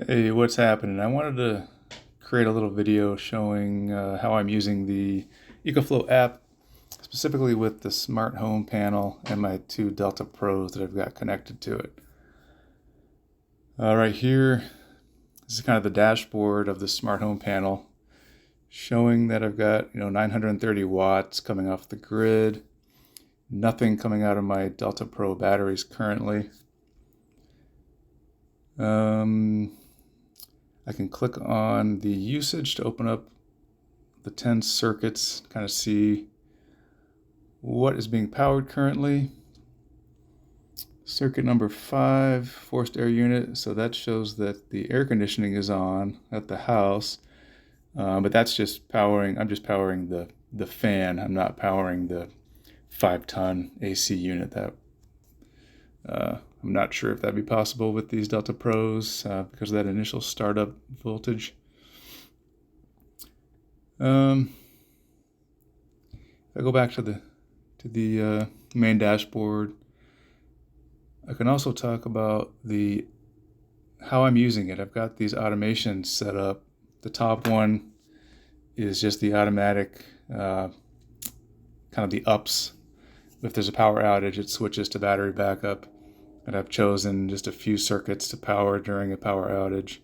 Hey, what's happening? I wanted to create a little video showing how I'm using the EcoFlow app, specifically with the Smart Home Panel and my two Delta Pros that I've got connected to it. Right here, this is kind of the dashboard of the Smart Home Panel, showing that I've got 930 watts coming off the grid, nothing coming out of my Delta Pro batteries currently. I can click on the usage to open up the 10 circuits, kind of see what is being powered currently. Circuit number 5, forced air unit, so that shows that the air conditioning is on at the house, but that's just powering, I'm just powering the fan. I'm not powering the 5-ton AC unit. That I'm not sure if that'd be possible with these Delta Pros because of that initial startup voltage. If I go back to the main dashboard, I can also talk about how I'm using it. I've got these automations set up. The top one is just the automatic kind of the ups. If there's a power outage, it switches to battery backup. And I've chosen just a few circuits to power during a power outage.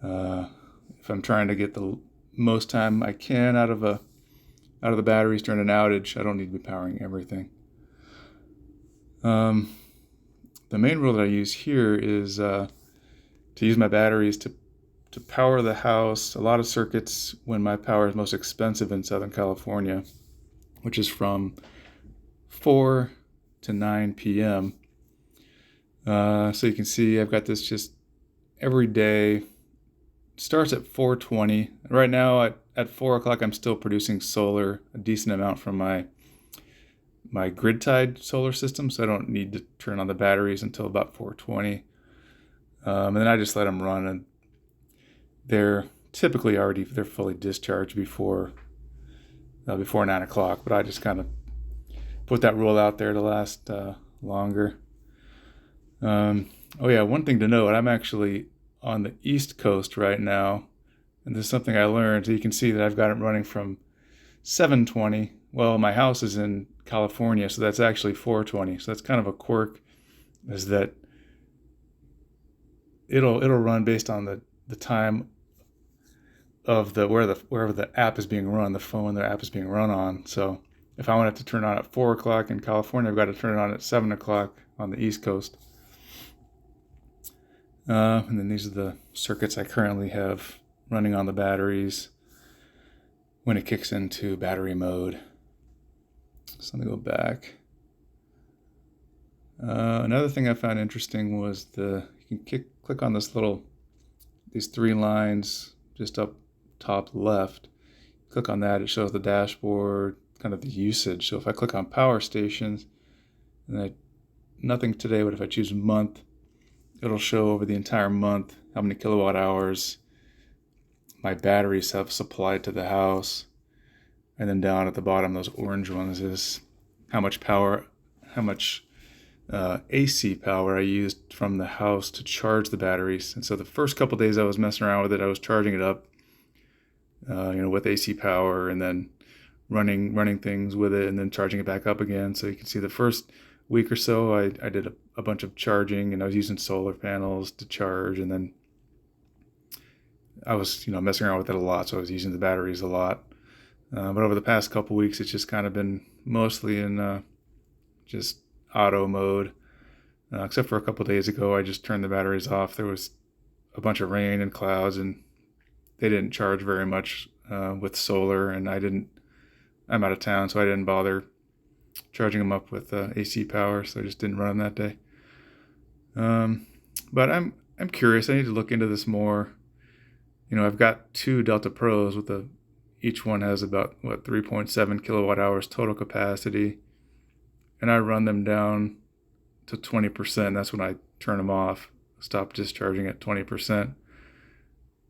If I'm trying to get the most time I can out of the batteries during an outage, I don't need to be powering everything. The main rule that I use here is to use my batteries to power the house. A lot of circuits when my power is most expensive in Southern California, which is from 4 to 9 p.m. So you can see I've got this just every day. Starts at 4:20. Right now at 4 o'clock I'm still producing solar, a decent amount from my grid-tied solar system, so I don't need to turn on the batteries until about 4:20. And then I just let them run, and they're typically they're fully discharged before 9 o'clock, but I just kind of put that rule out there to last longer. Oh yeah, one thing to note, I'm actually on the East Coast right now, and this is something I learned. So you can see that I've got it running from 7:20. Well, my house is in California, so that's actually 4:20. So that's kind of a quirk, is that it'll run based on the time of wherever the app is being run, the phone the app is being run on. So if I want it to turn on at 4 o'clock in California, I've got to turn it on at 7 o'clock on the East Coast. And then these are the circuits I currently have running on the batteries when it kicks into battery mode. So let me go back. Another thing I found interesting was you can click on these 3 lines just up top left. Click on that, it shows the dashboard, kind of the usage. So if I click on power stations, and nothing today, but if I choose month, it'll show over the entire month how many kilowatt hours my batteries have supplied to the house. And then down at the bottom, those orange ones is how much AC power I used from the house to charge the batteries. And so the first couple days I was messing around with it, I was charging it up, with AC power, and then running things with it, and then charging it back up again. So you can see the first week or so I did a bunch of charging, and I was using solar panels to charge, and then I was messing around with it a lot, so I was using the batteries a lot. But over the past couple weeks, it's just kind of been mostly in just auto mode, except for a couple days ago I just turned the batteries off. There was a bunch of rain and clouds, and they didn't charge very much with solar, and I'm out of town, so I didn't bother charging them up with AC power, so I just didn't run them that day. But I'm curious. I need to look into this more. I've got 2 Delta Pros each one has about 3.7 kilowatt hours total capacity, and I run them down to 20%. That's when I turn them off, stop discharging at 20%,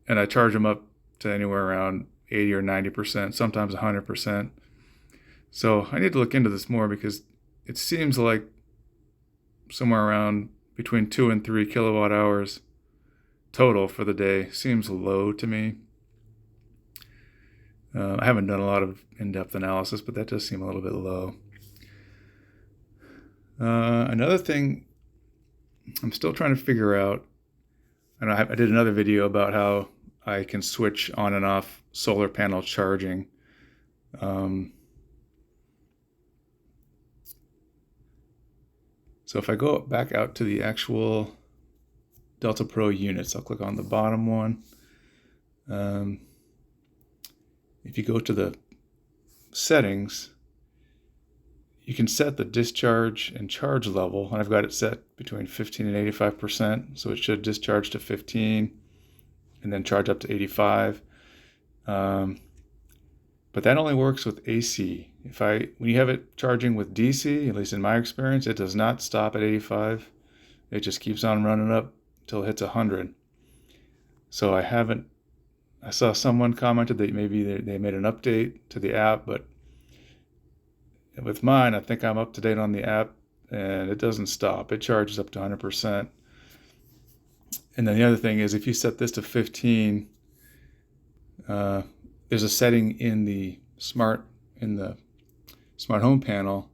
and I charge them up to anywhere around 80 or 90%, sometimes 100%. So I need to look into this more, because it seems like somewhere around between 2 and 3 kilowatt hours total for the day seems low to me. I haven't done a lot of in-depth analysis, but that does seem a little bit low. Another thing I'm still trying to figure out, and I did another video about how I can switch on and off solar panel charging. So if I go back out to the actual Delta Pro units, I'll click on the bottom one. If you go to the settings, you can set the discharge and charge level, and I've got it set between 15 and 85%, so it should discharge to 15 and then charge up to 85. But that only works with AC. When you have it charging with DC, at least in my experience, it does not stop at 85. It just keeps on running up until it hits 100. So I saw someone commented that maybe they made an update to the app, but with mine, I think I'm up to date on the app, and it doesn't stop. It charges up to 100%. And then the other thing is, if you set this to 15, there's a setting in the smart home panel,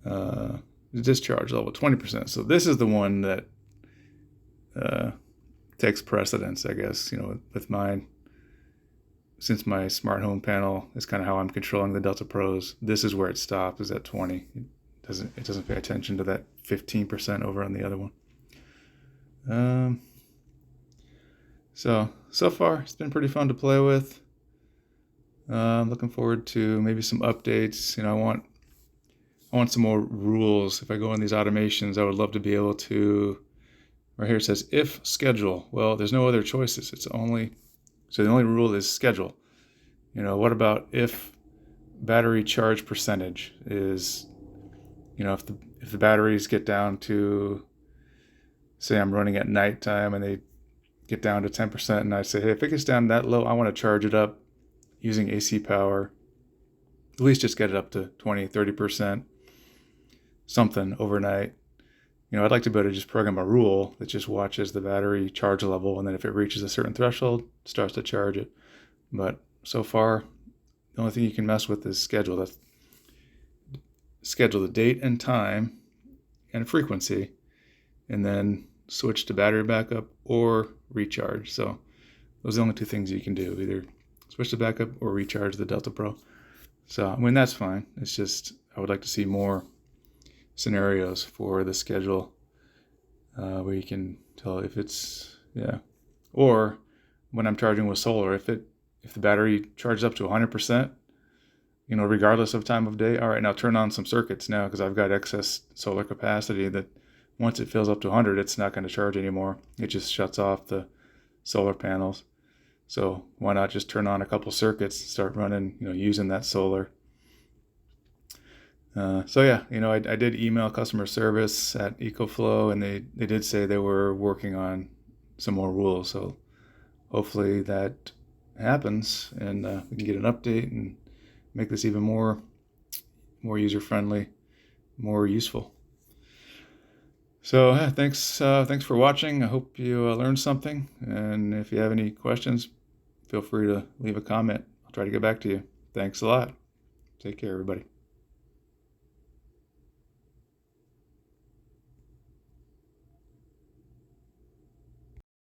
the discharge level 20%. So this is the one that takes precedence, I guess. With mine. Since my smart home panel is kind of how I'm controlling the Delta Pros, this is where it stops, is at 20. It doesn't pay attention to that 15% over on the other one. So far it's been pretty fun to play with. I'm looking forward to maybe some updates. I want some more rules. If I go in these automations, I would love to be able to. Right here it says if schedule. Well, there's no other choices. So the only rule is schedule. What about if battery charge percentage is, if the batteries get down to, say I'm running at nighttime and they get down to 10%, and I say, hey, if it gets down that low, I want to charge it up using AC power, at least just get it up to 20, 30%, something overnight. I'd like to be able to just program a rule that just watches the battery charge level, and then if it reaches a certain threshold, starts to charge it. But so far, the only thing you can mess with is schedule. Schedule the date and time and frequency, and then switch to battery backup or recharge. So those are the only two things you can do, either switch to backup or recharge the Delta Pro. So, that's fine. It's just I would like to see more scenarios for the schedule where you can tell if it's or when I'm charging with solar, if the battery charges up to 100%, regardless of time of day, all right, now turn on some circuits now, because I've got excess solar capacity that once it fills up to 100, it's not going to charge anymore. It just shuts off the solar panels. So why not just turn on a couple circuits, start running, using that solar. I did email customer service at EcoFlow, and they did say they were working on some more rules. So hopefully that happens, and we can get an update and make this even more user-friendly, more useful. So thanks for watching. I hope you learned something. And if you have any questions, feel free to leave a comment. I'll try to get back to you. Thanks a lot. Take care, everybody.